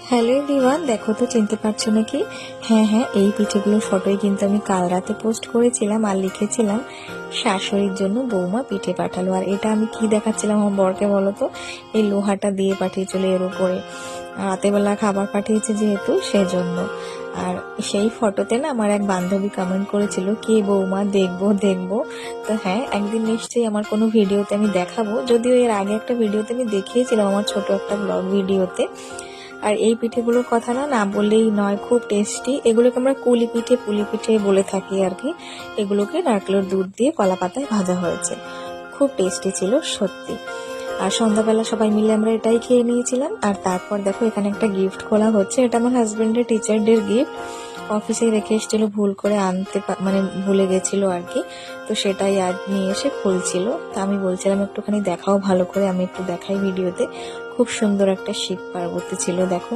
Hello everyone, দেখো তো চিনতে পারছো নাকি? হ্যাঁ হ্যাঁ, এই পিঠেগুলোর ফটোই কিন্তু আমি কাল রাতে পোস্ট করেছিলাম আর লিখেছিলাম শাশুড়ির জন্য বৌমা পিঠে পাঠালো। আর এটা আমি কি দেখাচ্ছিলাম আমার বরকে বলো তো? এই লোহাটা দিয়ে পাঠিয়েছিল এর উপরে, রাতেবেলা খাবার পাঠিয়েছে যেহেতু সেজন্য। আর সেই ফটোতে না আমার এক বান্ধবী কমেন্ট করেছিল, কে বৌমা, দেখবো দেখবো। তো হ্যাঁ, একদিন নিশ্চয়ই আমার কোনো ভিডিওতে আমি দেখাবো, যদিও এর আগে একটা ভিডিওতে আমি দেখিয়েছিলাম, আমার ছোট একটা ব্লগ ভিডিওতে। আর এই পিঠেগুলোর কথা না না বললেই নয়, খুব টেস্টি। এগুলোকে আমরা কুলি পিঠে, পুলি পিঠে বলে থাকি আর কি। এগুলোকে নারকেলের দুধ দিয়ে কলা পাতায় ভাজা হয়েছে, খুব টেস্টি ছিল সত্যি। আর সন্ধ্যাবেলা সবাই মিলে আমরা এটাই খেয়ে নিয়েছিলাম। আর তারপর দেখো এখানে একটা গিফট খোলা হচ্ছে, এটা আমার হাজবেন্ডের টিচার ডের গিফট। অফিসে রেখে এসেছিল, ভুল করে আনতে মানে ভুলে গেছিল আর কি। তো সেটাই আজ নিয়ে এসে খুলছিল। তা আমি বলছিলাম একটুখানি দেখাও ভালো করে, আমি একটু দেখাই ভিডিওতে। খুব সুন্দর একটা শিব পার্বতী ছিল, দেখো।